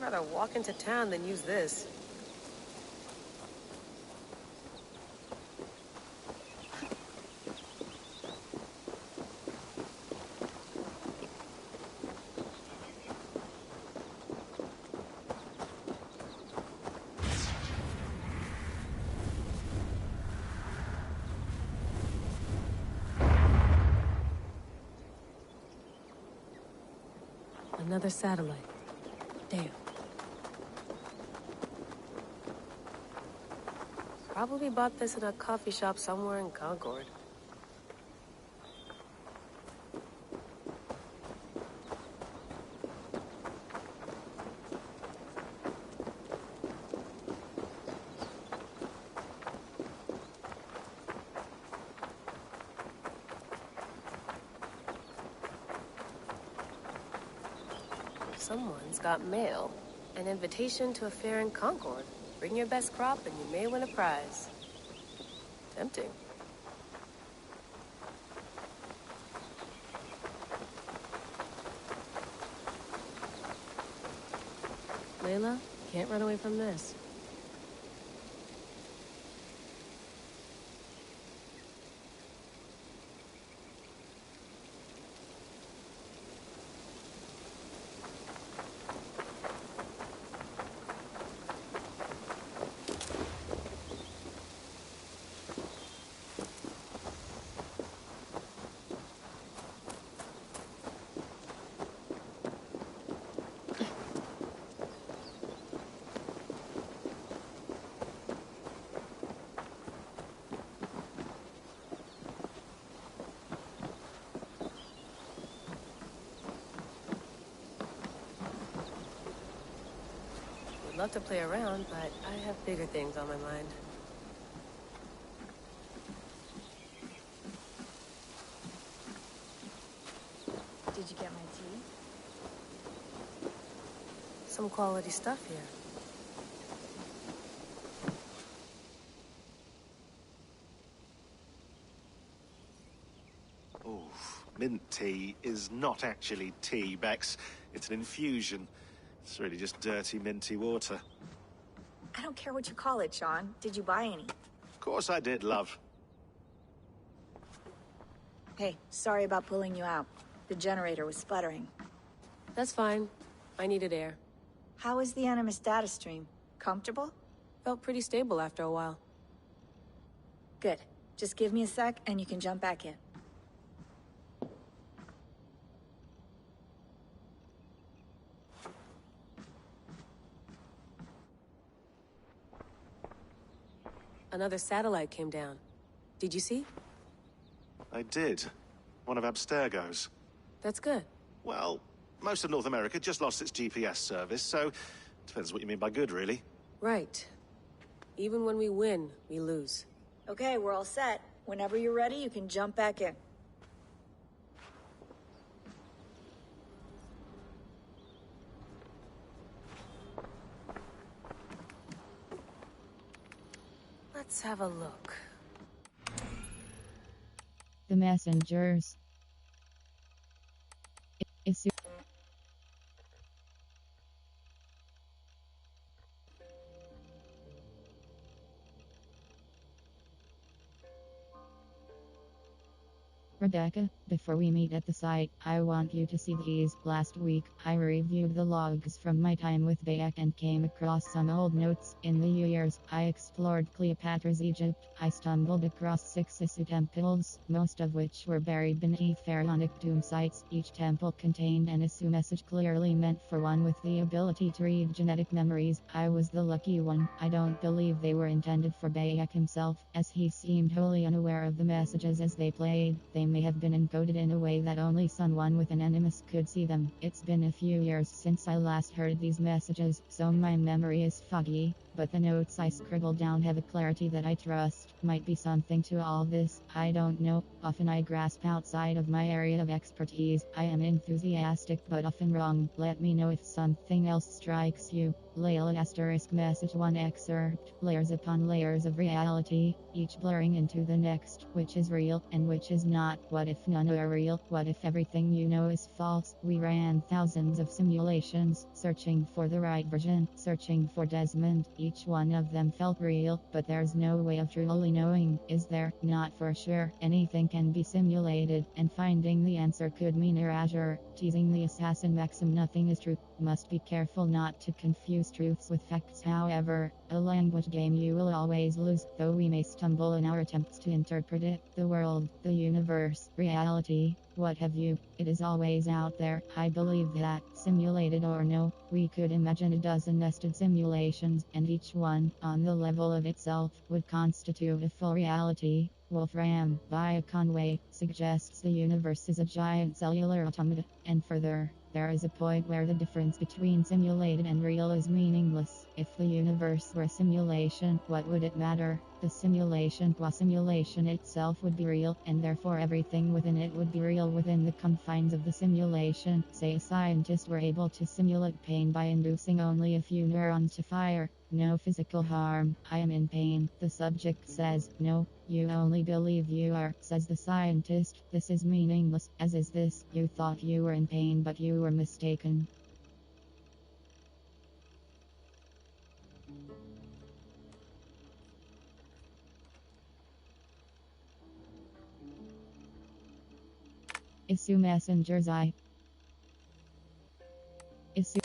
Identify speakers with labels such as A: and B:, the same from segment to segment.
A: rather walk into town than use this. Another satellite. Damn. Probably bought this in a coffee shop somewhere in Concord. Someone's got mail. An invitation to a fair in Concord. Bring your best crop and you may win a prize. Tempting. LayLa, can't run away from this. Love to play around, but I have bigger things on my mind.
B: Did you get my tea?
A: Some quality stuff here.
C: Oh, mint tea is not actually tea, Bex. It's an infusion. It's really just dirty, minty water.
B: I don't care what you call it, Sean. Did you buy any?
C: Of course I did, love.
B: Hey, sorry about pulling you out. The generator was sputtering.
A: That's fine. I needed air.
B: How is the Animus data stream? Comfortable?
A: Felt pretty stable after a while.
B: Good. Just give me a sec and you can jump back in.
A: Another satellite came down. Did you see?
C: I did. One of Abstergo's.
A: That's good.
C: Well, most of North America just lost its GPS service, so depends what you mean by good, really.
A: Right. Even when we win, we lose.
B: Okay, we're all set. Whenever you're ready, you can jump back in.
A: Let's have a look.
D: The messengers. Rebecca, before we meet at the site, I want you to see these. Last week, I reviewed the logs from my time with Bayek and came across some old notes. In the years I explored Cleopatra's Egypt, I stumbled across 6 Sisu temples, most of which were buried beneath pharaonic tomb sites. Each temple contained an Isu message clearly meant for one with the ability to read genetic memories. I was the lucky one. I don't believe they were intended for Bayek himself, as he seemed wholly unaware of the messages as they played. They may have been encoded in a way that only someone with an animus could see them. It's been a few years since I last heard these messages, so my memory is foggy, but the notes I scribbled down have a clarity that I trust. Might be something to all this, I don't know. Often I grasp outside of my area of expertise. I am enthusiastic but often wrong. Let me know if something else strikes you. LayLa asterisk message 1 excerpt. Layers upon layers of reality, each blurring into the next. Which is real and which is not? What if none are real? What if everything you know is false? We ran thousands of simulations, searching for the right version, searching for Desmond. Each one of them felt real, but there's no way of truly knowing, is there? Not for sure. Anything can be simulated, and finding the answer could mean erasure. Teasing the assassin maxim, nothing is true. Must be careful not to confuse truths with facts. However, a language game you will always lose, though we may stumble in our attempts to interpret it. The world, the universe, reality, what have you, it is always out there. I believe that, simulated or no, we could imagine a dozen nested simulations, and each one, on the level of itself, would constitute a full reality. Wolfram, by Conway, suggests the universe is a giant cellular automata, and further, there is a point where the difference between simulated and real is meaningless. If the universe were a simulation, what would it matter? The simulation qua simulation itself would be real, and therefore everything within it would be real within the confines of the simulation. Say a scientist were able to simulate pain by inducing only a few neurons to fire. No physical harm. I am in pain. The subject says, no, you only believe you are, says the scientist. This is meaningless, as is this. You thought you were in pain, but you were mistaken. Issue Messenger's Eye. Issue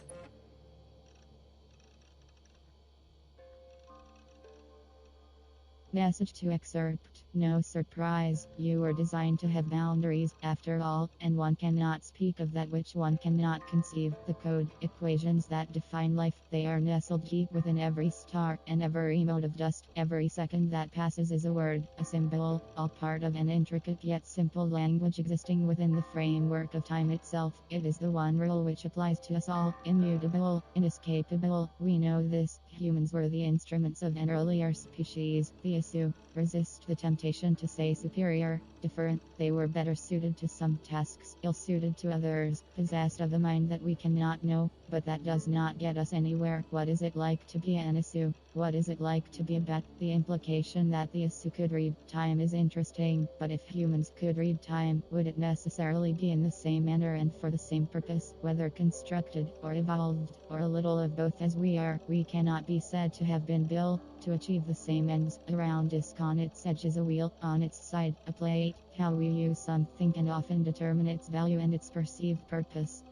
D: Message to excerpt. No surprise, you were designed to have boundaries, after all, and one cannot speak of that which one cannot conceive. The code, equations that define life, they are nestled deep within every star and every mote of dust. Every second that passes is a word, a symbol, all part of an intricate yet simple language existing within the framework of time itself. It is the one rule which applies to us all, immutable, inescapable. We know this. Humans were the instruments of an earlier species. The issue, resist the temptation to say superior, different. They were better suited to some tasks, ill-suited to others, possessed of a mind that we cannot know, but that does not get us anywhere. What is it like to be an issue? What is it like to be a bat? The implication that the issue could read time is interesting, but if humans could read time, would it necessarily be in the same manner and for the same purpose? Whether constructed, or evolved, or a little of both as we are, we cannot be said to have been built to achieve the same ends. A round disc on its edge is a wheel, on its side, a plate. How we use something can often determine its value and its perceived purpose.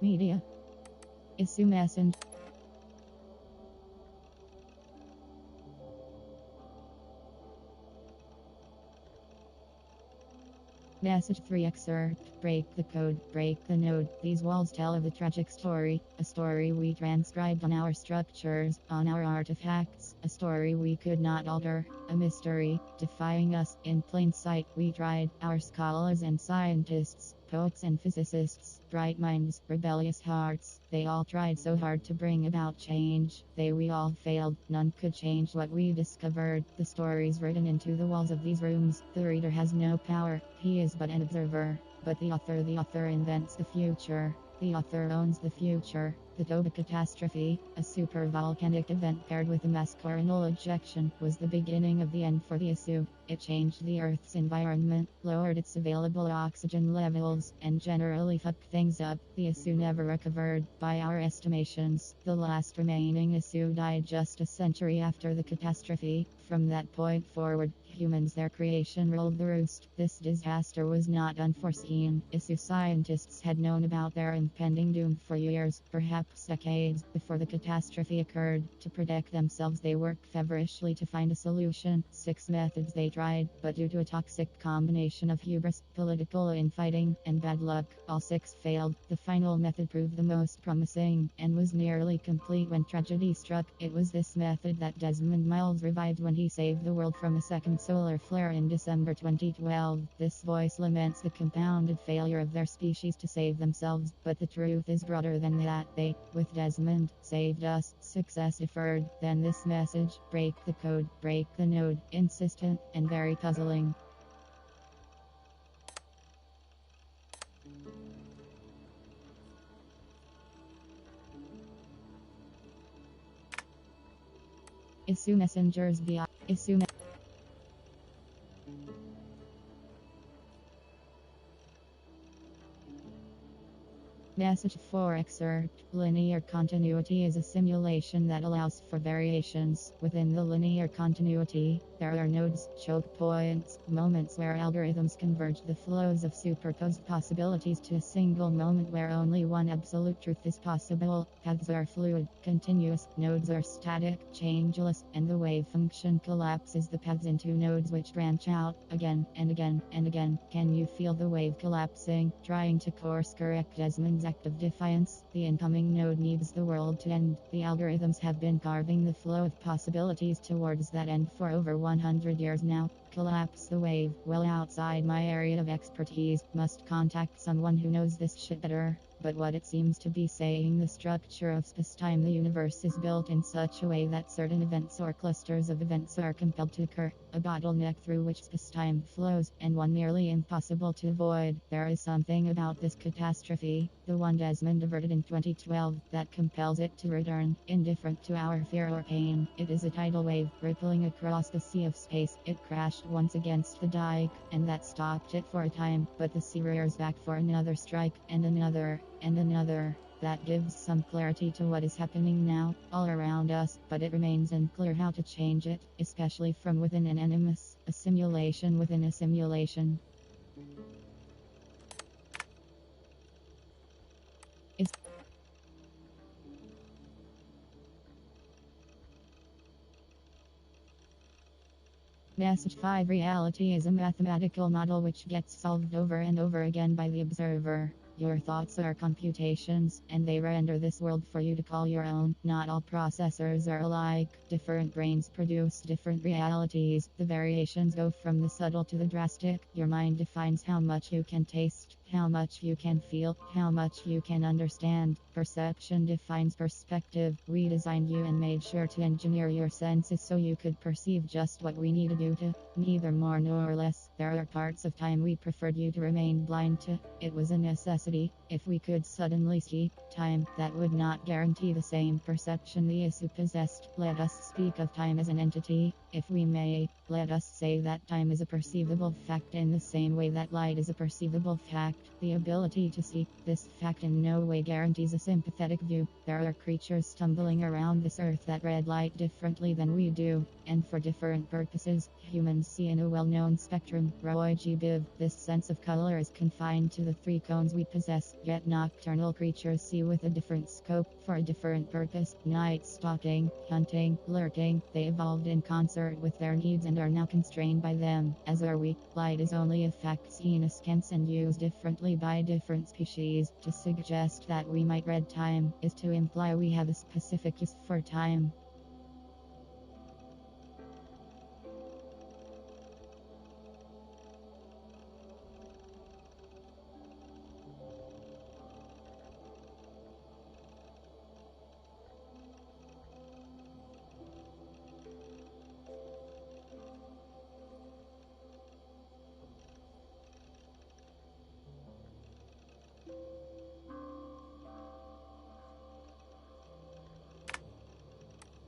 D: Media. Issue Messenger. Message 3 excerpt. Break the code, break the node. These walls tell of a tragic story, a story we transcribed on our structures, on our artifacts, a story we could not alter, a mystery, defying us in plain sight. We tried, our scholars and scientists, poets and physicists, bright minds, rebellious hearts, they all tried so hard to bring about change. We all failed. None could change what we discovered. The stories written into the walls of these rooms, the reader has no power. He is but an observer. But the author invents the future. The author owns the future. The Toba catastrophe, a supervolcanic event paired with a mass coronal ejection, was the beginning of the end for the issue. It changed the Earth's environment, lowered its available oxygen levels, and generally fucked things up. The issue never recovered. By our estimations, the last remaining issue died just a century after the catastrophe. From that point forward, humans, their creation, ruled the roost. This disaster was not unforeseen. Issue scientists had known about their impending doom for years, perhaps decades, before the catastrophe occurred. To protect themselves, they worked feverishly to find a solution. 6 methods they tried, but due to a toxic combination of hubris, political infighting, and bad luck, all 6 failed. The final method proved the most promising, and was nearly complete when tragedy struck. It was this method that Desmond Miles revived when he saved the world from a second solar flare in December 2012. This voice laments the compounded failure of their species to save themselves, but the truth is broader than that. They, with Desmond, saved us. Success deferred. Then this message: break the code, break the node. Insistent and very puzzling. Issue messengers via issue. Message 4 Excerpt. Linear continuity is a simulation that allows for variations. Within the linear continuity, there are nodes, choke points, moments where algorithms converge the flows of superposed possibilities to a single moment where only one absolute truth is possible. Paths are fluid, continuous, nodes are static, changeless, and the wave function collapses the paths into nodes which branch out again and again and again. Can you feel the wave collapsing, trying to course correct Desmond's act of defiance? The incoming node needs the world to end. The algorithms have been carving the flow of possibilities towards that end for over 100 years now. Collapse the wave. Well outside my area of expertise. Must contact someone who knows this shit better. But what it seems to be saying, the structure of space-time, the universe is built in such a way that certain events or clusters of events are compelled to occur, a bottleneck through which space-time flows, and one nearly impossible to avoid. There is something about this catastrophe, the one Desmond averted in 2012, that compels it to return, indifferent to our fear or pain. It is a tidal wave, rippling across the sea of space. It crashed once against the dike, and that stopped it for a time, but the sea rears back for another strike, and another. And another. That gives some clarity to what is happening now, all around us, but it remains unclear how to change it, especially from within an animus, a simulation within a simulation. Message 5 Reality is a mathematical model which gets solved over and over again by the observer. Your thoughts are computations, and they render this world for you to call your own. Not all processors are alike. Different brains produce different realities. The variations go from the subtle to the drastic. Your mind defines how much you can taste, how much you can feel, how much you can understand. Perception defines perspective. We designed you and made sure to engineer your senses so you could perceive just what we needed you to, neither more nor less. There are parts of time we preferred you to remain blind to. It was a necessity. If we could suddenly see time, that would not guarantee the same perception the issue possessed. Let us speak of time as an entity, if we may. Let us say that time is a perceivable fact in the same way that light is a perceivable fact. The ability to see this fact in no way guarantees a sympathetic view. There are creatures stumbling around this earth that read light differently than we do, and for different purposes. Humans see in a well-known spectrum. Roy G. Biv. This sense of color is confined to the 3 cones we possess, yet nocturnal creatures see with a different scope, for a different purpose. Night stalking, hunting, lurking, they evolved in concert with their needs and are now constrained by them, as are we. Light is only a fact seen askance and used differently by different species. To suggest that we might read time is to imply we have a specific use for time.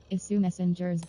D: Issue messengers.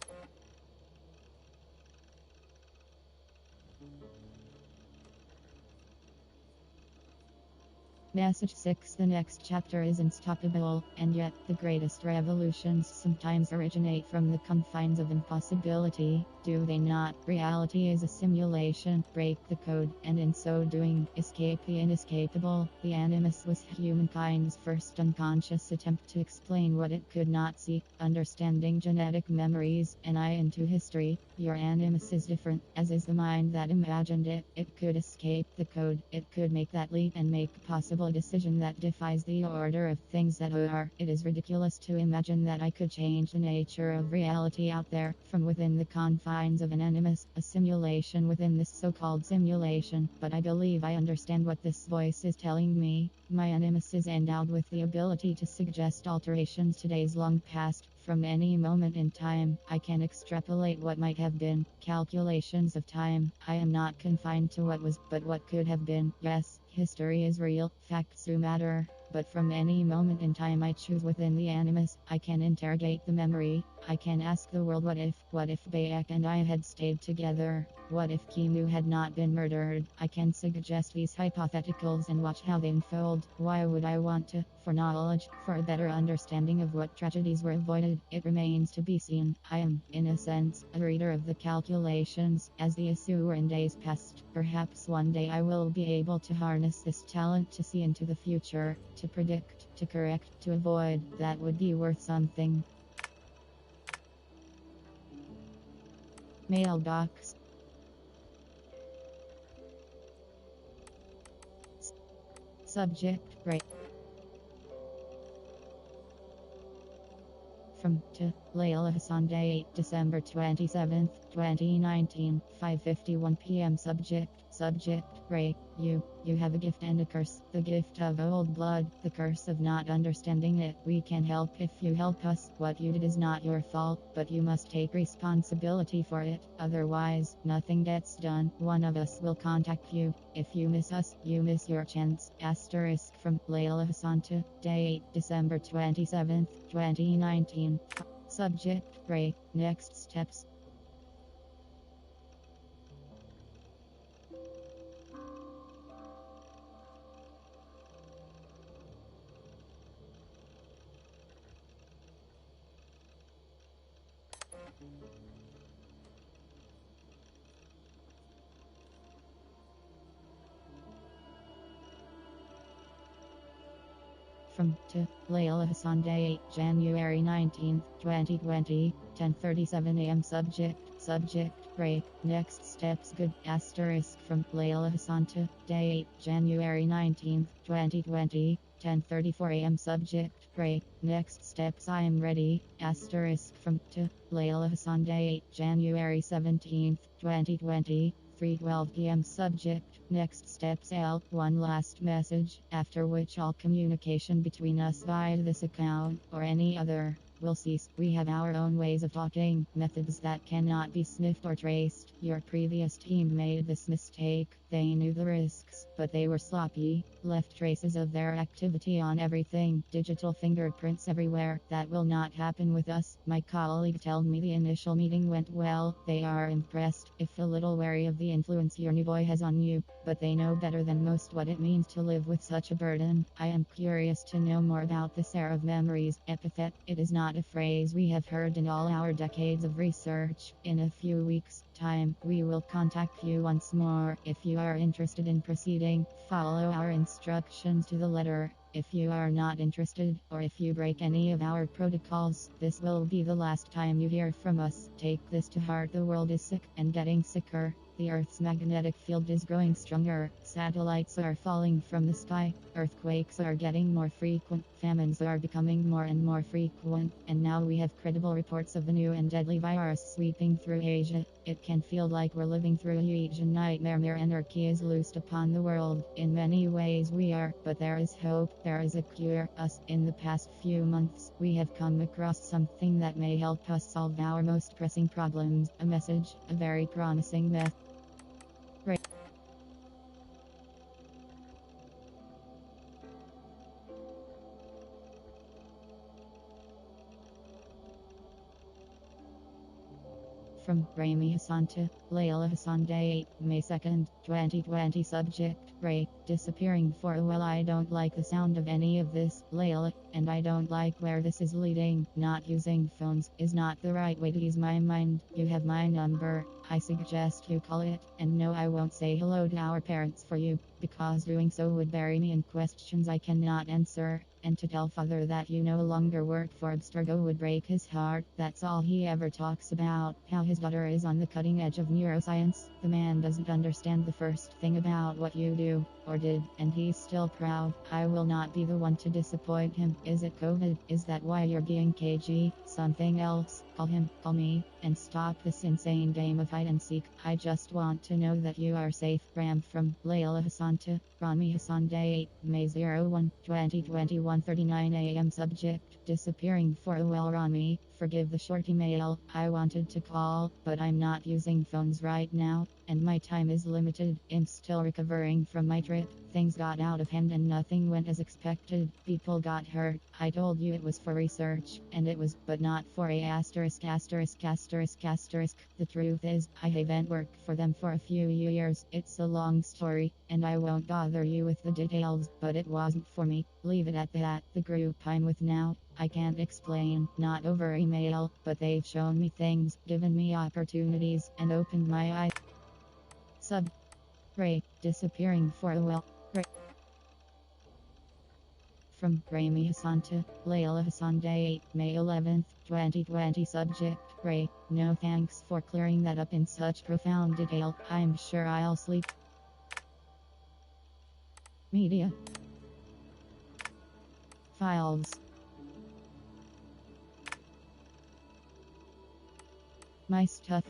D: Message 6 The next chapter is unstoppable, and yet the greatest revolutions sometimes originate from the confines of impossibility, do they not? Reality is a simulation. Break the code, and in so doing, escape the inescapable. The animus was humankind's first unconscious attempt to explain what it could not see, understanding genetic memories, an eye into history. Your animus is different, as is the mind that imagined it. It could escape the code. It could make that leap and make possible decision that defies the order of things that are. It is ridiculous to imagine that I could change the nature of reality out there, from within the confines of an animus, a simulation within this so-called simulation. But I believe I understand what this voice is telling me. My animus is endowed with the ability to suggest alterations to days long past. From any moment in time, I can extrapolate what might have been. Calculations of time. I am not confined to what was, but what could have been. Yes, history is real, facts do matter. But from any moment in time I choose within the animus, I can interrogate the memory. I can ask the world what if Bayek and I had stayed together? What if Kimu had not been murdered? I can suggest these hypotheticals and watch how they unfold. Why would I want to? For knowledge, for a better understanding of what tragedies were avoided, it remains to be seen. I am, in a sense, a reader of the calculations. As the Asuran days passed, perhaps one day I will be able to harness this talent to see into the future, to predict, to correct, to avoid. That would be worth something. Mailbox. Subject, right. From to LayLa Sunday, December 27th, 2019, 5:51 p.m. Subject, Ray, you have a gift and a curse. The gift of old blood, the curse of not understanding it. We can help if you help us. What you did is not your fault, but you must take responsibility for it. Otherwise, nothing gets done. One of us will contact you. If you miss us, you miss your chance. Asterisk from LayLa Santa, date December 27th, 2019. Subject, Ray, next steps. From to LayLa Sunday, January 19th, 2020, 10:37 a.m. Subject, Ray, next steps good. Asterisk from LayLa Santa, date January 19th, 2020, 10:34 a.m. Subject, Ray, next steps I am ready. Asterisk from to LayLa Sunday, January 17th, 2020, 3:12 p.m. Subject, next steps L. One last message, after which all communication between us via this account, or any other, will cease. We have our own ways of talking, methods that cannot be sniffed or traced. Your previous team made this mistake. They knew the risks, but they were sloppy, left traces of their activity on everything, digital fingerprints everywhere. That will not happen with us. My colleague told me the initial meeting went well. They are impressed, if a little wary of the influence your new boy has on you, but they know better than most what it means to live with such a burden. I am curious to know more about this era of memories. Epithet, it is not a phrase we have heard in all our decades of research. In a few weeks' time, we will contact you once more. If you are interested in proceeding, follow our instructions to the letter. If you are not interested, or if you break any of our protocols, this will be the last time you hear from us. Take this to heart. The world is sick and getting sicker. The Earth's magnetic field is growing stronger. Satellites are falling from the sky. Earthquakes are getting more frequent. Famines are becoming more and more frequent. And now we have credible reports of a new and deadly virus sweeping through Asia. It can feel like we're living through a huge nightmare. Mere anarchy is loosed upon the world. In many ways we are, but there is hope. There is a cure. In the past few months, we have come across something that may help us solve our most pressing problems. A message, a very promising message. Right. From Rami Hassan to LayLa Hassan, Day 8, May 2nd, 2020. Subject, Ray, disappearing for a while. I don't like the sound of any of this, LayLa, and I don't like where this is leading. Not using phones is not the right way to ease my mind. You have my number. I suggest you call it, and no, I won't say hello to our parents for you, because doing so would bury me in questions I cannot answer. And to tell father that you no longer work for Abstergo would break his heart. That's all he ever talks about, how his daughter is on the cutting edge of neuroscience. The man doesn't understand the first thing about what you do, or did, and he's still proud. I will not be the one to disappoint him. Is it COVID? Is that why you're being cagey? Something else? Call him, call me, and stop this insane game of hide and seek. I just want to know that you are safe. Ram from LayLa Hassan to Rami Hassan, Day 8, May 01, 2021, 39 a.m. Subject, disappearing for a while. Rami, Forgive the short email. I wanted to call, but I'm not using phones right now, and my time is limited. I'm still recovering from my trip. Things got out of hand and nothing went as expected. People got hurt. I told you it was for research, and it was, but not for a asterisk asterisk asterisk asterisk. The truth is, I haven't worked for them for a few years. It's a long story, and I won't bother you with the details, but it wasn't for me. Leave it at that. The group I'm with now, I can't explain, not over email, but they've shown me things, given me opportunities, and opened my eyes. Sub. Ray, disappearing for a while. Ray. From Rami Hassan to LayLa Hassan Day 8, May 11th, 2020. Subject, Ray, no thanks for clearing that up in such profound detail. I'm sure I'll sleep. Media. Files. My stuff.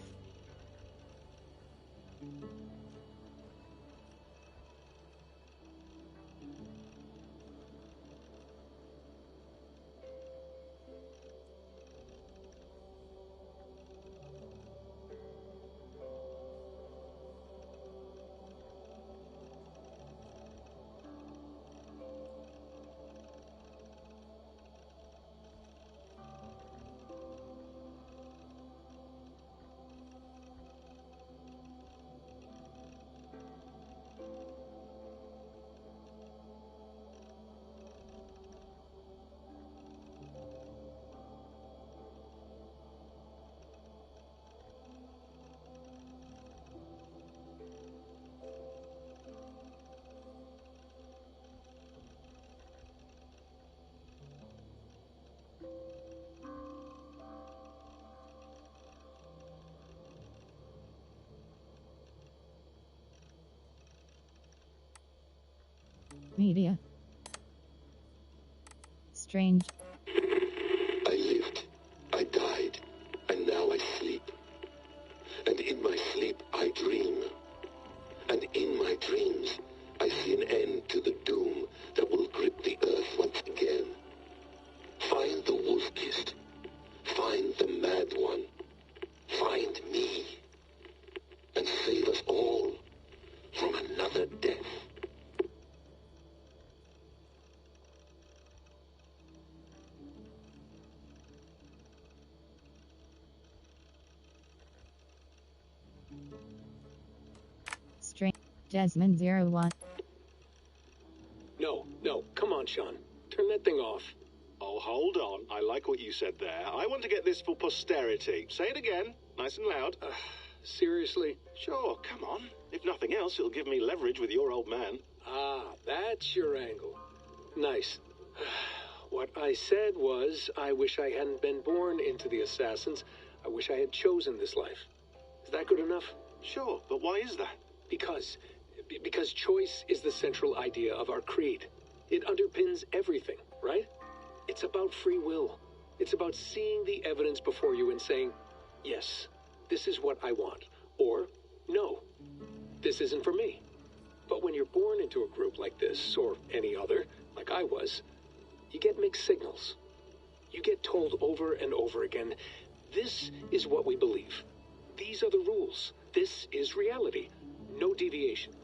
D: Media. Strange.
E: I lived, I died, and now I sleep. And in my sleep I dream. And in my dreams I see an end to the doom that will grip the earth once again. Find the wolf-kissed. Find the mad one. Find me. And save us all from another death.
D: Strange. Desmond 01.
F: No, come on, Sean. Turn that thing off.
C: Oh, hold on. I like what you said there. I want to get this for posterity. Say it again, nice and loud.
F: Seriously?
C: Sure, come on. If nothing else, it'll give me leverage with your old man.
F: Ah, that's your angle. Nice. What I said was, I wish I hadn't been born into the Assassins. I wish I had chosen this life. Is that good enough?
C: Sure, but why is that?
F: Because choice is the central idea of our creed. It underpins everything, right? It's about free will. It's about seeing the evidence before you and saying, yes, this is what I want. Or, no, this isn't for me. But when you're born into a group like this, or any other, like I was, you get mixed signals. You get told over and over again, this is what we believe. These are the rules. This is reality. No deviation.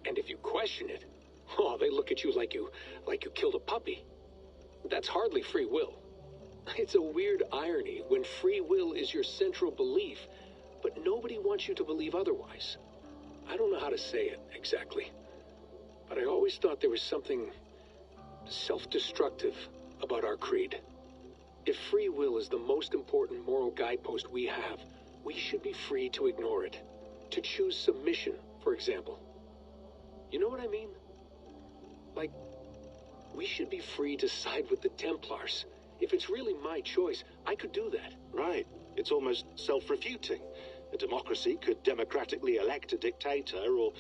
F: And if you question it, oh, they look at you like you killed a puppy. That's hardly free will. It's a weird irony when free will is your central belief, but nobody wants you to believe otherwise. I don't know how to say it exactly, but I always thought there was something self-destructive about our creed. If free will is the most important moral guidepost we have, we should be free to ignore it. To choose submission, for example. You know what I mean? Like, we should be free to side with the Templars. If it's really my choice, I could do that.
C: Right. It's almost self-refuting. A democracy could democratically elect a dictator or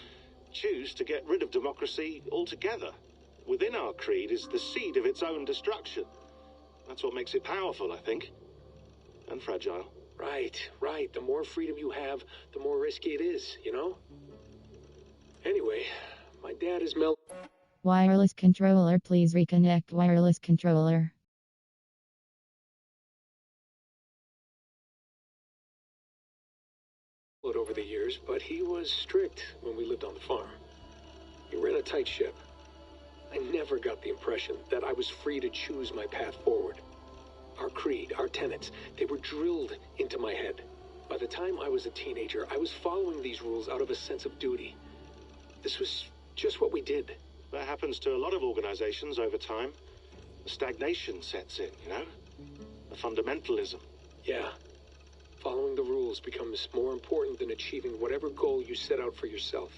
C: choose to get rid of democracy altogether. Within our creed is the seed of its own destruction. That's what makes it powerful, I think. And fragile.
F: Right. The more freedom you have, the more risky it is, you know? Anyway, my dad is
D: Wireless controller, please reconnect wireless controller.
F: years, but he was strict when we lived on the farm. He ran a tight ship. I never got the impression that I was free to choose my path forward. Our creed, our tenets, they were drilled into my head. By the time I was a teenager, I was following these rules out of a sense of duty. This was just what we did.
C: That happens to a lot of organizations over time. The stagnation sets in, you know? The fundamentalism.
F: Yeah. Following the rules becomes more important than achieving whatever goal you set out for yourself.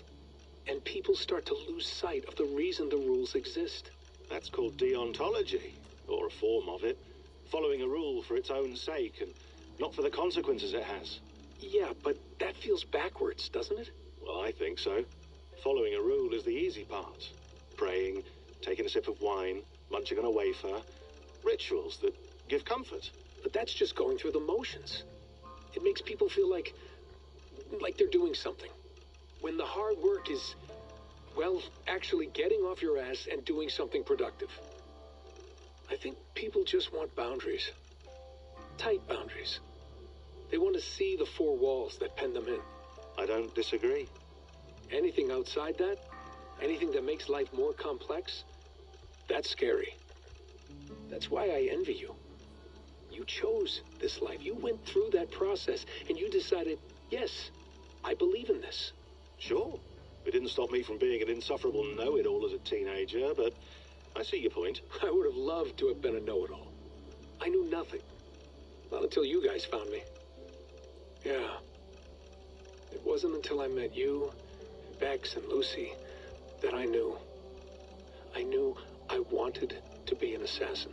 F: And people start to lose sight of the reason the rules exist.
C: That's called deontology, or a form of it. Following a rule for its own sake, and not for the consequences it has.
F: Yeah, but that feels backwards, doesn't it?
C: Well, I think so. Following a rule is the easy part. Praying, taking a sip of wine, munching on a wafer. Rituals that give comfort.
F: But that's just going through the motions. It makes people feel like they're doing something. When the hard work is, well, actually getting off your ass and doing something productive. I think people just want boundaries. Tight boundaries. They want to see the four walls that pen them in.
C: I don't disagree.
F: Anything outside that, anything that makes life more complex, that's scary. That's why I envy you. You chose this life. You went through that process, and you decided, yes, I believe in this.
C: Sure. It didn't stop me from being an insufferable know-it-all as a teenager, but I see your point.
F: I would have loved to have been a know-it-all. I knew nothing. Not until you guys found me. Yeah. It wasn't until I met you, Bex, and Lucy that I knew. I knew I wanted to be an assassin.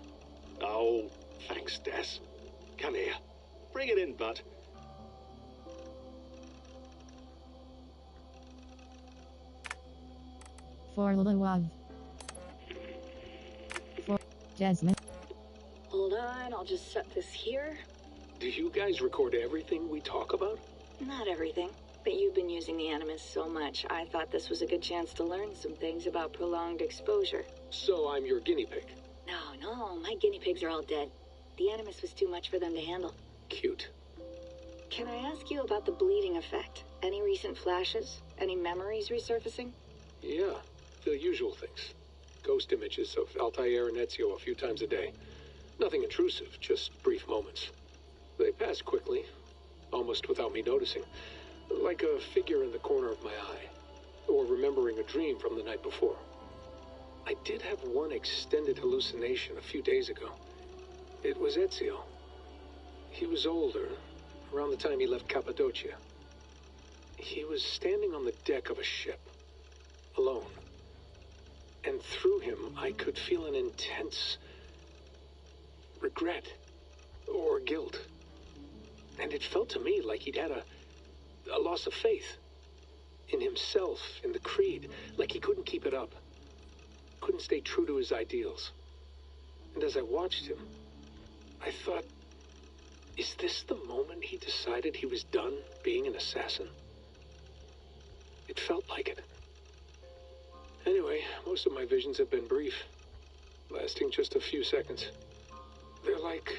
C: Oh, thanks, Des. Come here. Bring it in, bud.
D: For Luav. For Jasmine.
B: Hold on, I'll just set this here.
F: Do you guys record everything we talk about?
B: Not everything, but you've been using the Animus so much, I thought this was a good chance to learn some things about prolonged exposure.
F: So I'm your guinea pig.
B: No, my guinea pigs are all dead. The Animus was too much for them to handle.
F: Cute.
B: Can I ask you about the bleeding effect? Any recent flashes? Any memories resurfacing?
F: Yeah, the usual things. Ghost images of Altair and Ezio a few times a day. Nothing intrusive, just brief moments. They pass quickly, almost without me noticing. Like a figure in the corner of my eye. Or remembering a dream from the night before. I did have one extended hallucination a few days ago. It was Ezio. He was older, around the time he left Cappadocia. He was standing on the deck of a ship, alone. And through him, I could feel an intense regret or guilt. And it felt to me like he'd had a loss of faith in himself, in the creed, like he couldn't keep it up, couldn't stay true to his ideals. And as I watched him, I thought, is this the moment he decided he was done being an assassin? It felt like it. Anyway, most of my visions have been brief, lasting just a few seconds. They're like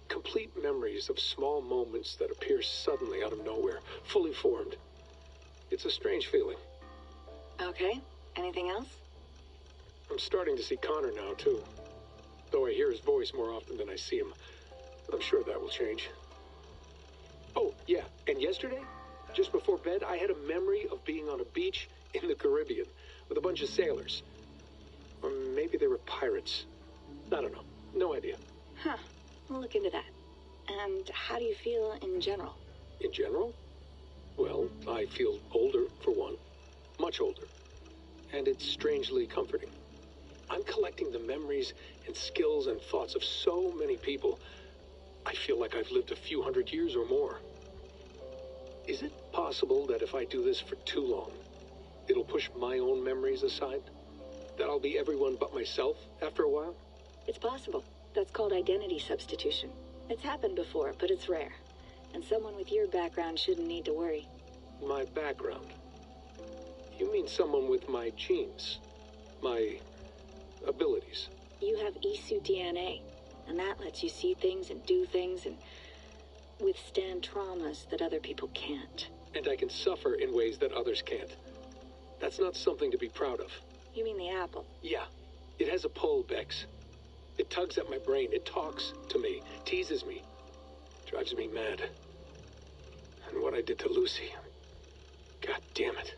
F: complete memories of small moments that appear suddenly out of nowhere, fully formed. It's a strange feeling.
B: Okay, anything else?
F: I'm starting to see Connor now, too. Though I hear his voice more often than I see him. I'm sure that will change. Oh, yeah, and yesterday, just before bed, I had a memory of being on a beach in the Caribbean with a bunch of sailors. Or maybe they were pirates. I don't know. No idea.
B: Huh, we'll look into that. And how do you feel in general?
F: In general? Well, I feel older, for one. Much older. And it's strangely comforting. I'm collecting the memories and skills and thoughts of so many people. I feel like I've lived a few hundred years or more. Is it possible that if I do this for too long, it'll push my own memories aside? That I'll be everyone but myself after a while?
B: It's possible. That's called identity substitution. It's happened before, but it's rare. And someone with your background shouldn't need to worry.
F: My background? You mean someone with my genes? My abilities?
B: You have Isu DNA, and that lets you see things and do things and withstand traumas that other people can't.
F: and I can suffer in ways that others can't. That's not something to be proud of.
B: You mean the apple?
F: Yeah, it has a pull, Bex. It tugs at my brain, it talks to me, teases me, drives me mad. And what I did to Lucy, God damn it.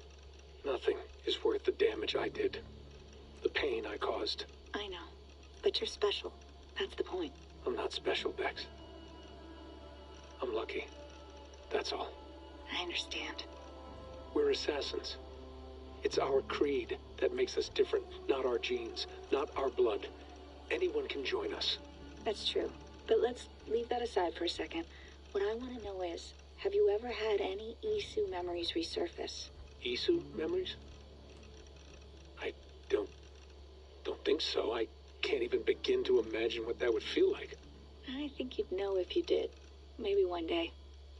F: Nothing is worth the damage I did. The pain I caused.
B: I know, but you're special. That's the point.
F: I'm not special, Bex. I'm lucky. That's all.
B: I understand.
F: We're assassins. It's our creed that makes us different, not our genes, not our blood. Anyone can join us.
B: That's true. But let's leave that aside for a second. What I want to know is, have you ever had any Isu memories resurface?
F: Isu memories? I don't think so. I can't even begin to imagine what that would feel like.
B: I think you'd know if you did. Maybe one day,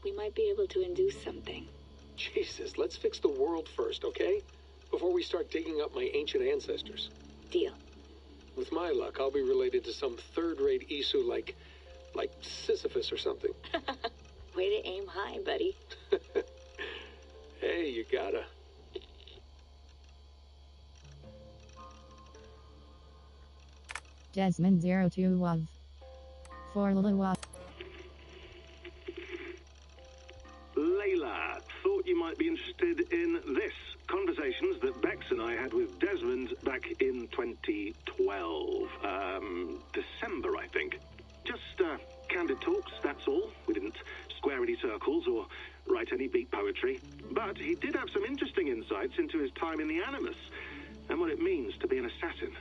B: we might be able to induce something.
F: Jesus, let's fix the world first, okay? Before we start digging up my ancient ancestors.
B: Deal.
F: With my luck, I'll be related to some third-rate Isu like Sisyphus or something.
B: Way to aim high, buddy.
F: Hey, you gotta.
D: Desmond 02 WAV. For LayLa.
C: LayLa, thought you might be interested in this. Conversations that Bex and I had with Desmond back in 2012. December, I think. Just candid talks, that's all. We didn't square any circles or write any beat poetry. But he did have some interesting insights into his time in the Animus and what it means to be an assassin.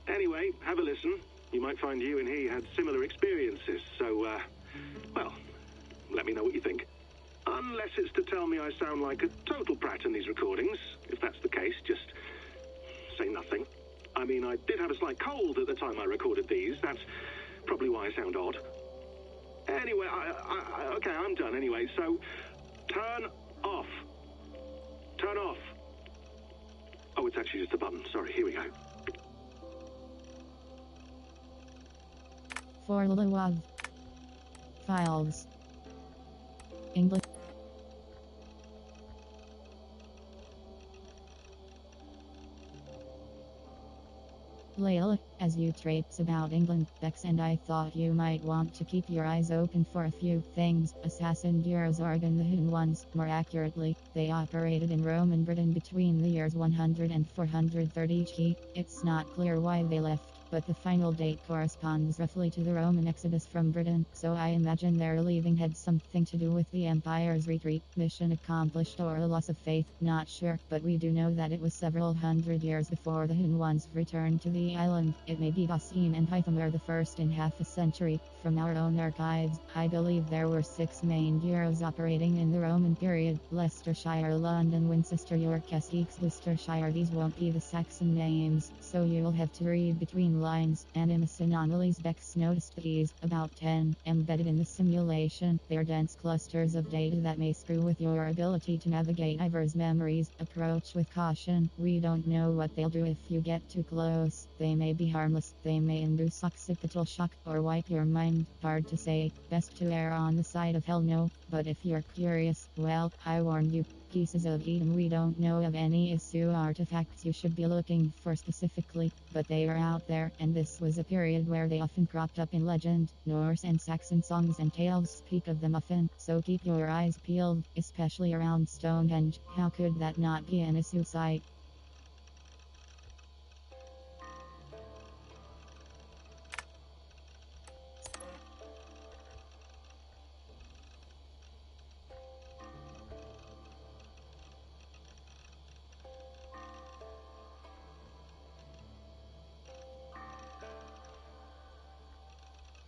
C: Anyway, have a listen. You might find you and he had similar experiences. So, well, let me know what you think. Unless it's to tell me I sound like a total prat in these recordings. If that's the case, just say nothing. I mean, I did have a slight cold at the time I recorded these. That's probably why I sound odd. Anyway, okay, I'm done anyway. So, turn off. Turn off. Oh, it's actually just a button. Sorry, here we go.
D: For LayLa. Files. English. LayLa, as you traipse about England, Bex and I thought you might want to keep your eyes open for a few things. Assassin bureaus organ the Hun ones, more accurately, they operated in Rome and Britain between the years 100 and 430 GE. It's not clear why they left, but the final date corresponds roughly to the Roman exodus from Britain, so I imagine their leaving had something to do with the Empire's retreat, mission accomplished, or a loss of faith, not sure, but we do know that it was several hundred years before the Hun ones returned to the island. It may be Basin and Hytham were the first in half a century. From our own archives, I believe there were 6 main bureaus operating in the Roman period: Leicestershire, London, Winchester, York, Essex, Worcestershire. These won't be the Saxon names, so you'll have to read between lines. Animus anomalies. Bex noticed these, about 10, embedded in the simulation. They're dense clusters of data that may screw with your ability to navigate Eivor's memories. Approach with caution. We don't know what they'll do if you get too close. They may be harmless, they may induce occipital shock, or wipe your mind. Hard to say. Best to err on the side of hell no, but if you're curious, well, I warned you. Pieces of Eden. We don't know of any Isu artifacts you should be looking for specifically, but they are out there, and this was a period where they often cropped up in legend. Norse and Saxon songs and tales speak of them often, so keep your eyes peeled, especially around Stonehenge. How could that not be an Isu site?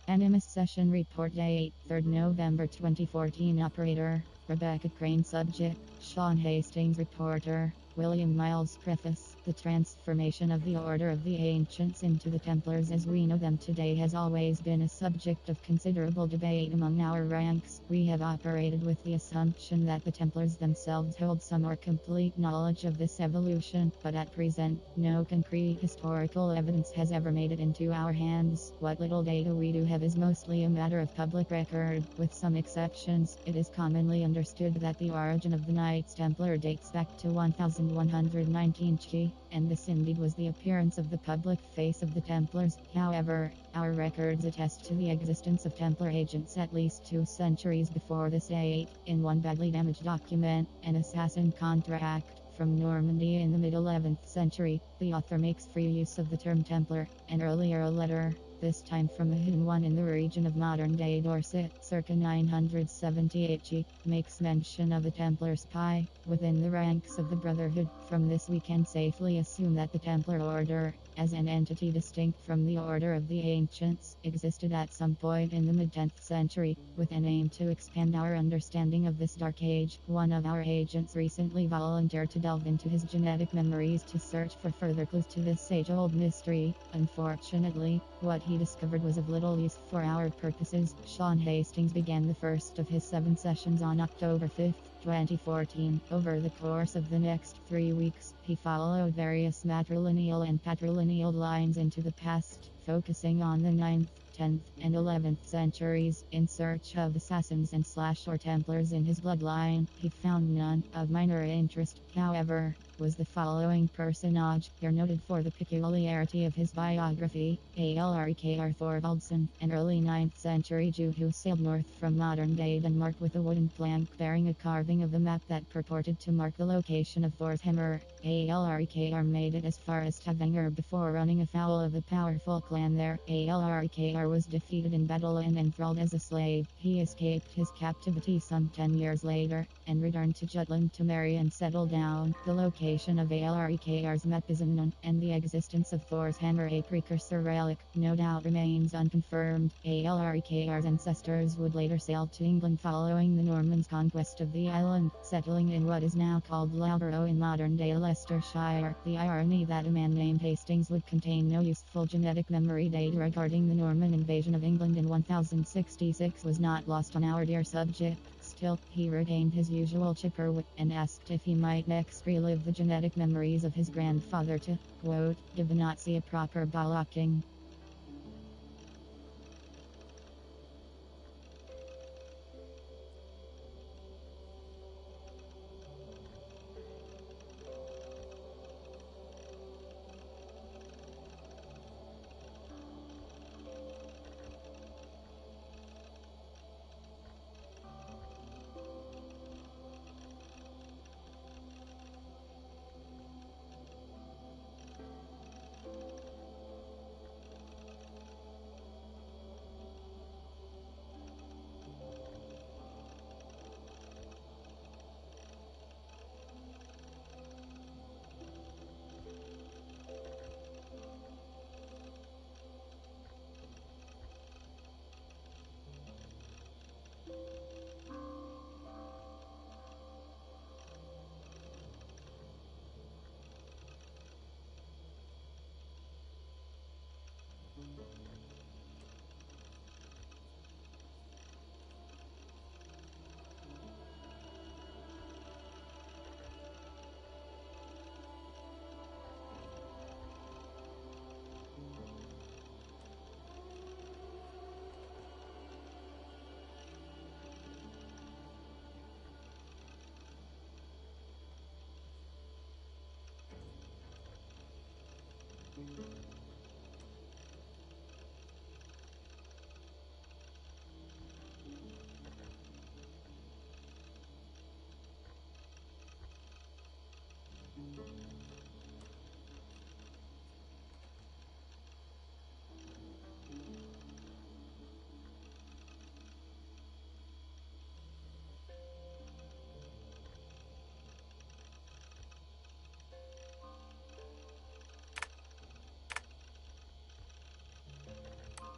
D: Animus Session Report Date 3rd November 2014. Operator Rebecca Crane. Subject Sean Hastings. Reporter William Miles. Preface The transformation of the Order of the Ancients into the Templars as we know them today has always been a subject of considerable debate among our ranks. We have operated with the assumption that the Templars themselves hold some more complete knowledge of this evolution, but at present, no concrete historical evidence has ever made it into our hands. What little data we do have is mostly a matter of public record. With some exceptions, it is commonly understood that the origin of the Knights Templar dates back to 1119 CE, and this indeed was the appearance of the public face of the Templars. However, our records attest to the existence of Templar agents at least 2 centuries before this date. In one badly damaged document, an assassin contract from Normandy in the mid-11th century, the author makes free use of the term Templar. An earlier letter, this time from a hidden one in the region of modern-day Dorset, circa 978 CE, makes mention of a Templar spy within the ranks of the Brotherhood. From this we can safely assume that the Templar Order, as an entity distinct from the Order of the Ancients, existed at some point in the mid-10th century, with an aim to expand our understanding of this dark age. One of our agents recently volunteered to delve into his genetic memories to search for further clues to this age-old mystery. Unfortunately, what he discovered was of little use for our purposes. Sean Hastings began the first of his 7 sessions on October 5th, 2014. Over the course of the next 3 weeks, he followed various matrilineal and patrilineal lines into the past, focusing on the 9th, 10th, and 11th centuries. In search of assassins and or Templars in his bloodline, he found none of minor interest. However, was the following personage, here noted for the peculiarity of his biography: Alrekr Thorvaldsson, an early 9th century Jew who sailed north from modern-day Denmark with a wooden plank bearing a carving of a map that purported to mark the location of Thor's hammer. Alrekr made it as far as Stavanger before running afoul of a powerful clan there. Alrekr was defeated in battle and enthralled as a slave. He escaped his captivity some 10 years later, and returned to Jutland to marry and settle down. The location of Alrekr's map is unknown, and the existence of Thor's hammer, a precursor relic, no doubt remains unconfirmed. Alrekr's ancestors would later sail to England following the Normans' conquest of the island, settling in what is now called Loughborough in modern-day Leicestershire. The irony that a man named Hastings would contain no useful genetic memory data regarding the Norman invasion of England in 1066 was not lost on our dear subject. Still, he retained his usual chipper wit and asked if he might next relive the genetic memories of his grandfather to, quote, give the Nazi a proper bollocking.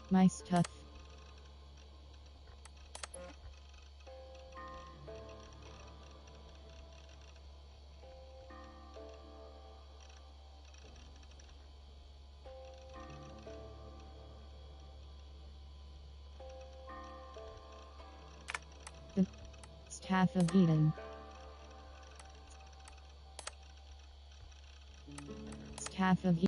D: My stuff. Staff of Eden. Staff of Eden.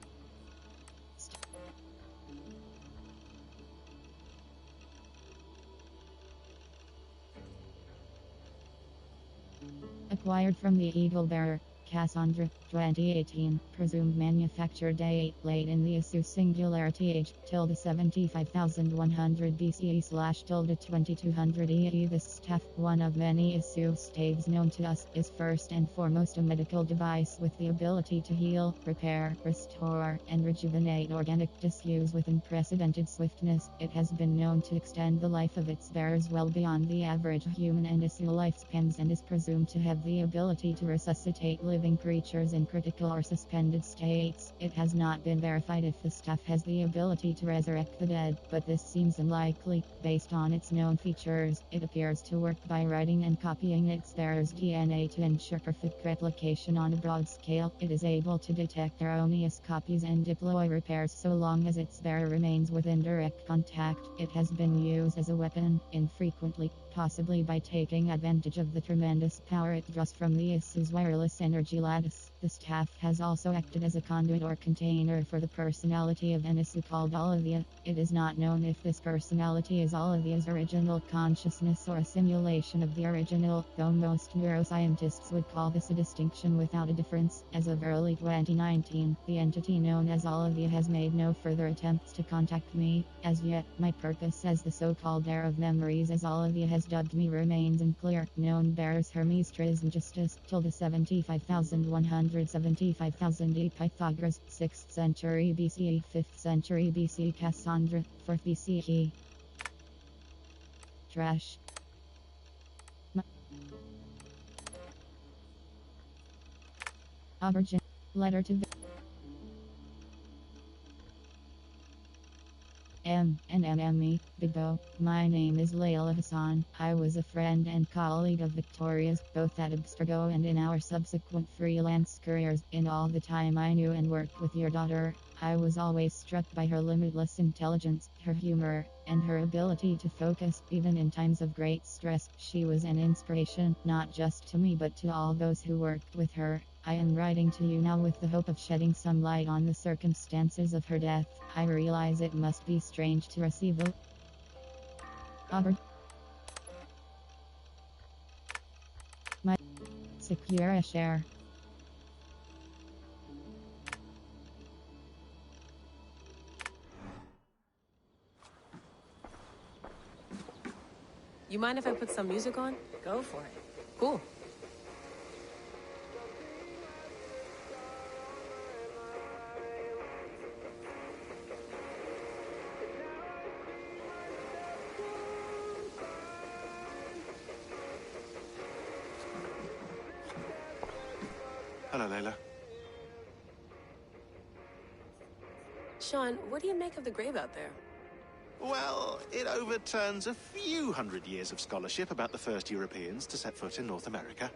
D: Acquired from the Eagle Bearer, Cassandra, 2018. Presumed manufacture date, late in the Asu Singularity Age, tilde 75,100 BCE / tilde 2200 EE. This staff, one of many Asu staves known to us, is first and foremost a medical device with the ability to heal, repair, restore, and rejuvenate organic tissues with unprecedented swiftness. It has been known to extend the life of its bearers well beyond the average human and Asu lifespans, and is presumed to have the ability to resuscitate living creatures in critical or suspended states. It has not been verified if the staff has the ability to resurrect the dead, but this seems unlikely. Based on its known features, it appears to work by writing and copying its bearer's DNA to ensure perfect replication on a broad scale. It is able to detect erroneous copies and deploy repairs so long as its bearer remains within direct contact. It has been used as a weapon, infrequently, possibly by taking advantage of the tremendous power it draws from the Asu's wireless energy lattice. The staff has also acted as a conduit or container for the personality of an Asu called Olivia. It is not known if this personality is Olivia's original consciousness or a simulation of the original, though most neuroscientists would call this a distinction without a difference. As of early 2019, the entity known as Olivia has made no further attempts to contact me. As yet, my purpose as the so-called heir of memories, as Olivia has dubbed me, remains unclear. Known bearers Hermes Trismegistus, tilde 75,175,000 E. Pythagoras, 6th century BCE, 5th century BCE. Cassandra, 4th BCE. Trash. Origin. Letter to MNME, Bibo. My name is LayLa Hassan. I was a friend and colleague of Victoria's, both at Abstergo and in our subsequent freelance careers. In all the time I knew and worked with your daughter, I was always struck by her limitless intelligence, her humor, and her ability to focus, even in times of great stress. She was an inspiration, not just to me but to all those who worked with her. I am writing to you now with the hope of shedding some light on the circumstances of her death. I realize it must be strange to receive a my secure share.
A: You mind if I put some music on? Go for it. Cool.
C: Hello, LayLa.
A: Sean, what do you make of the grave out there?
C: Well, it overturns a few hundred years of scholarship about the first Europeans to set foot in North America.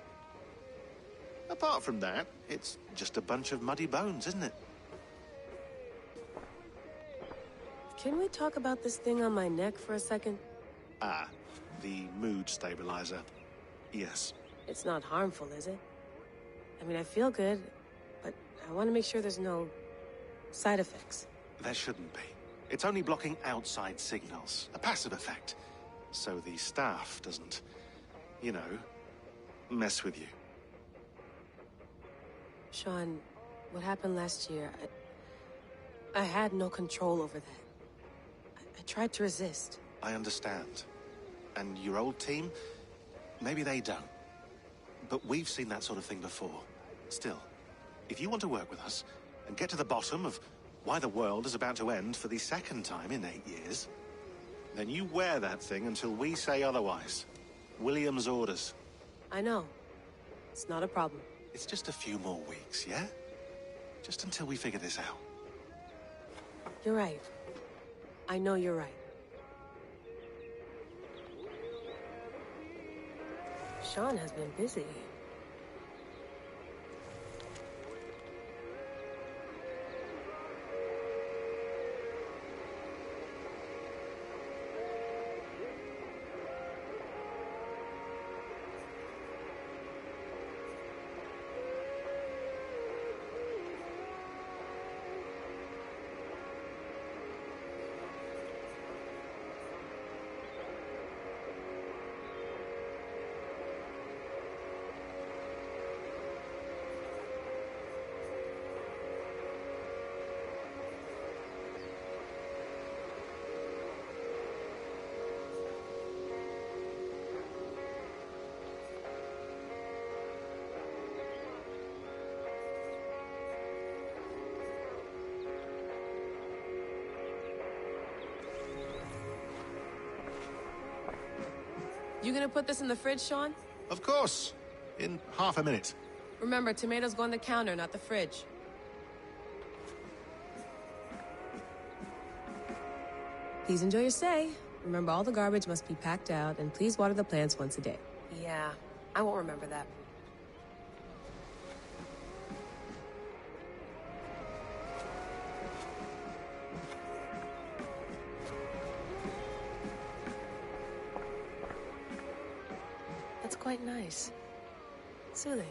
C: Apart from that, it's just a bunch of muddy bones, isn't it?
A: Can we talk about this thing on my neck for a second?
C: Ah, the mood stabilizer. Yes.
A: It's not harmful, is it? I mean, I feel good, but I want to make sure there's no side effects.
C: There shouldn't be. It's only blocking outside signals, a passive effect, so the staff doesn't, you know, mess with you.
A: Sean, what happened last year, I had no control over that. I tried to resist.
C: I understand. And your old team, maybe they don't. But we've seen that sort of thing before. Still, if you want to work with us and get to the bottom of why the world is about to end for the second time in 8 years, then you wear that thing until we say otherwise. William's orders.
A: I know. It's not a problem.
C: It's just a few more weeks, yeah? Just until we figure this out.
A: You're right. I know you're right. Sean has been busy. You gonna put this in the fridge, Sean?
C: Of course. In half a minute.
A: Remember, tomatoes go on the counter, not the fridge. Please enjoy your stay. Remember, all the garbage must be packed out, and please water the plants once a day. Yeah, I won't remember that. That's quite nice. Soothing.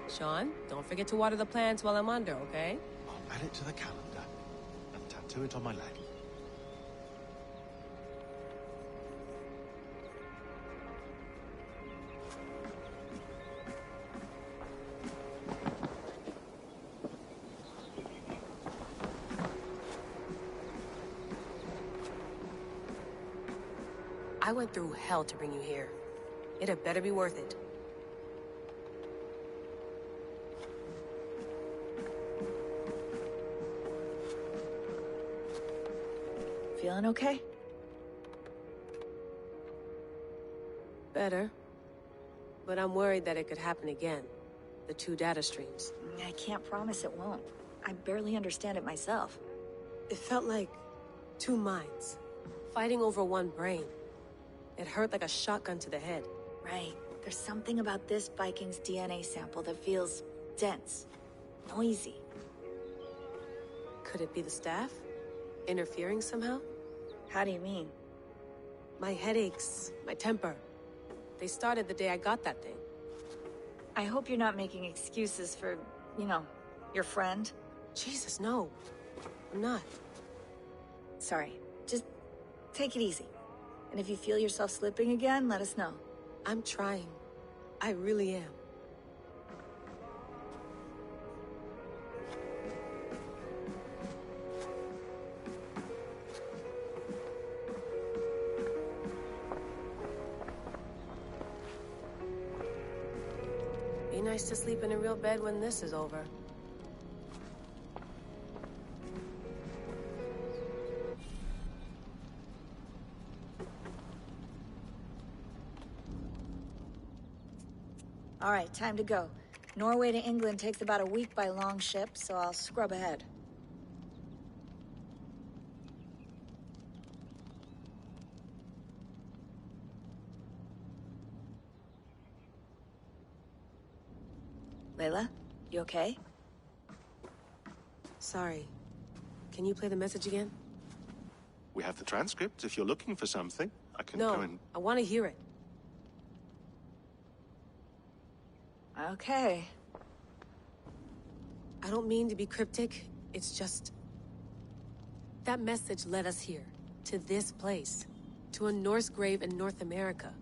A: Sean, don't forget to water the plants while I'm under, okay?
C: I'll add it to the calendar and tattoo it on my leg.
A: I went through hell to bring you here. It had better be worth it.
B: Feeling okay?
A: Better. But I'm worried that it could happen again. The two data streams.
B: I can't promise it won't. I barely understand it myself.
A: It felt like two minds, fighting over one brain. It hurt like a shotgun to the head.
B: Right. There's something about this Viking's DNA sample that feels dense, noisy.
A: Could it be the staff? Interfering somehow?
B: How do you mean?
A: My headaches, my temper. They started the day I got that thing.
B: I hope you're not making excuses for, you know, your friend.
A: Jesus, no. I'm not.
B: Sorry. Just take it easy. And if you feel yourself slipping again, let us know.
A: I'm trying. I really am. Be nice to sleep in a real bed when this is over.
B: All right, time to go. Norway to England takes about a week by long ship, so I'll scrub ahead. LayLa, you okay?
A: Sorry. Can you play the message again?
C: We have the transcript. If you're looking for something, I can
A: No,
C: go and...
A: I want to hear it.
B: Okay.
A: I don't mean to be cryptic. It's just... that message led us here. To this place. To a Norse grave in North America.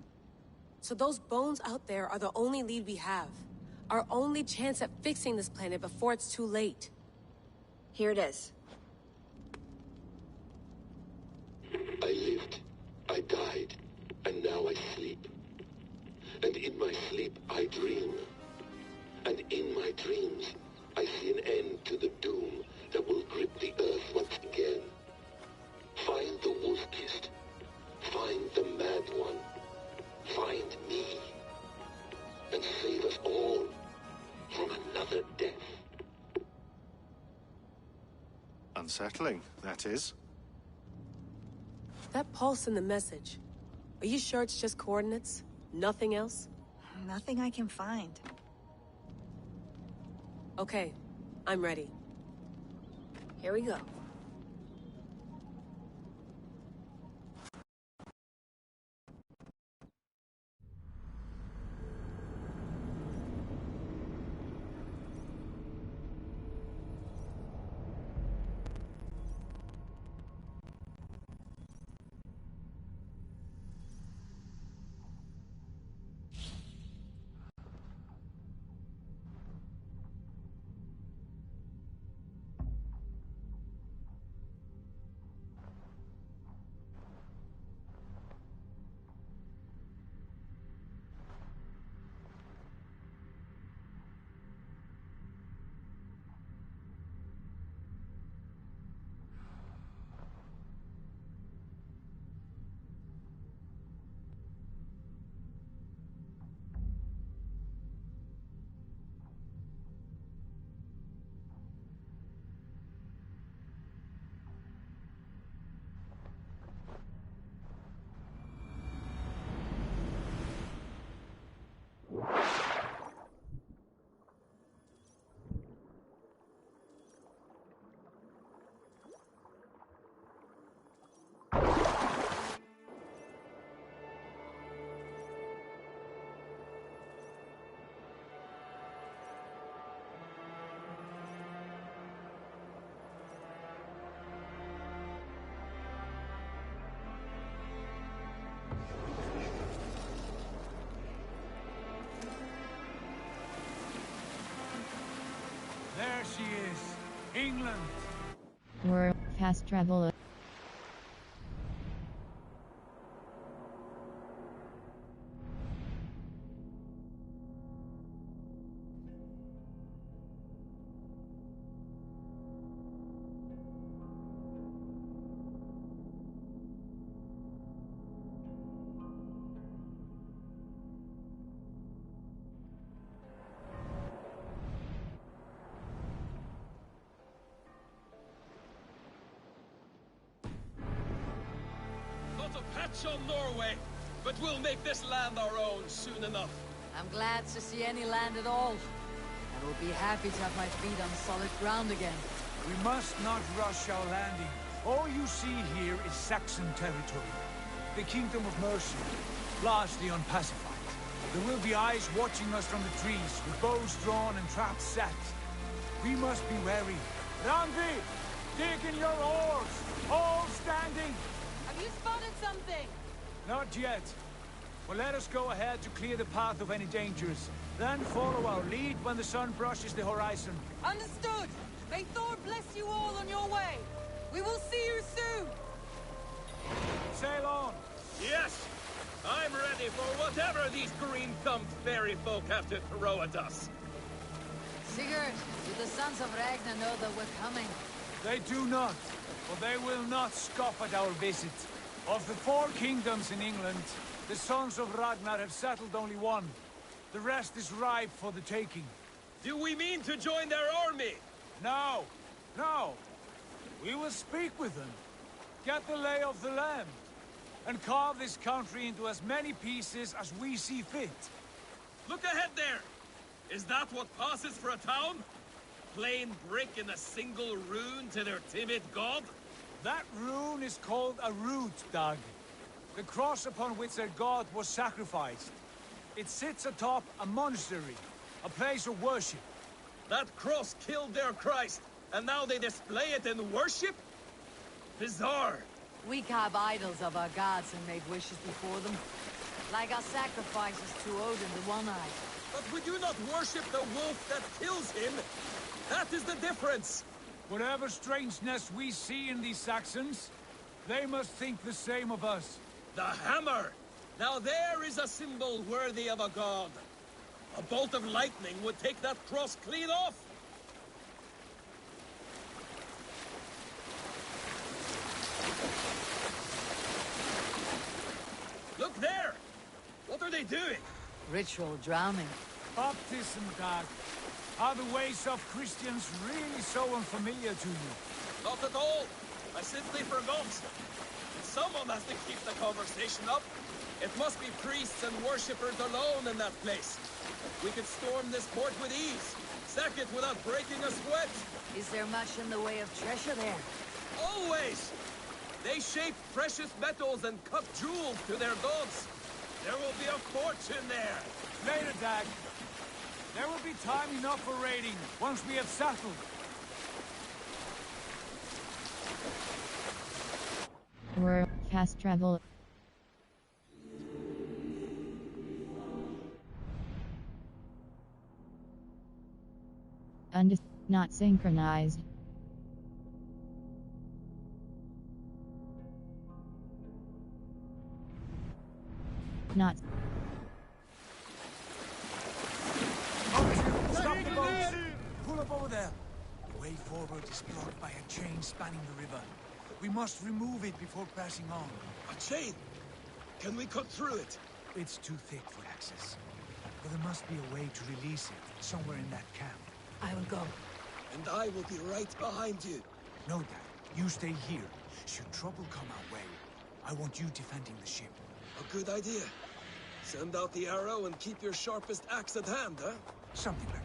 A: So those bones out there are the only lead we have. Our only chance at fixing this planet before it's too late.
B: Here it is.
E: I lived, I died, and now I sleep. And in my sleep I dream. And in my dreams I see an end to the doom that will grip the earth once again. Find the wolf-kissed. Find the mad one. Find me. And save us all from another death.
C: Unsettling, that is.
A: That pulse in the message. Are you sure it's just coordinates? Nothing else?
B: Nothing I can find.
A: Okay, I'm ready.
B: Here we go.
G: England.
D: We're fast travel.
H: On Norway, but we'll make this land our own soon enough.
I: I'm glad to see any land at all. I will be happy to have my feet on solid ground again.
G: We must not rush our landing. All you see here is Saxon territory. The Kingdom of Mercia, largely unpacified. There will be eyes watching us from the trees, with bows drawn and traps set. We must be wary. Randi! Dig in your oars! All standing!
I: Have you spotted something?
G: Not yet. Well, let us go ahead to clear the path of any dangers. Then follow our lead when the sun brushes the horizon.
I: Understood! May Thor bless you all on your way! We will see you soon!
G: Sail on!
H: Yes! I'm ready for whatever these green-thumbed fairy folk have to throw at us.
I: Sigurd, do the sons of Ragnar know that we're coming?
G: They do not, for they will not scoff at our visit. Of the 4 kingdoms in England, the sons of Ragnar have settled only one. The rest is ripe for the taking.
H: Do we mean to join their army?
G: No, no. We will speak with them, get the lay of the land, and carve this country into as many pieces as we see fit.
H: Look ahead there! Is that what passes for a town? Plain brick in a single rune to their timid god?
G: That rune is called a root, Dag. The cross upon which their god was sacrificed. It sits atop a monastery, a place of worship.
H: That cross killed their Christ, and now they display it in worship? Bizarre.
I: We carve idols of our gods and make wishes before them. Like our sacrifices to Odin the One-Eyed.
H: But we do not worship the wolf that kills him. That is the difference.
G: Whatever strangeness we see in these Saxons, they must think the same of us.
H: The hammer! Now there is a symbol worthy of a god. A bolt of lightning would take that cross clean off. Look there! What are they doing?
I: Ritual drowning.
G: Baptism, Dag. Are the ways of Christians really so unfamiliar to you?
H: Not at all. I simply forgot. Someone has to keep the conversation up. It must be priests and worshippers alone in that place. We could storm this port with ease. Sack it without breaking a sweat.
I: Is there much in the way of treasure there?
H: Always! They shape precious metals and cut jewels to their gods. There will be a fortune there.
G: Later, Dag. There will be time enough for raiding, once we have settled.
D: We're fast travel. Not synchronized. Not.
G: Stop the boats! Pull up over there. The way forward is blocked by a chain spanning the river. We must remove it before passing on.
H: A chain? Can we cut through it?
G: It's too thick for access. But there must be a way to release it, somewhere in that camp.
I: I will go.
H: And I will be right behind you.
G: No, Dad. You stay here. Should trouble come our way, I want you defending the ship.
H: A good idea. Send out the arrow and keep your sharpest axe at hand, huh?
G: Something like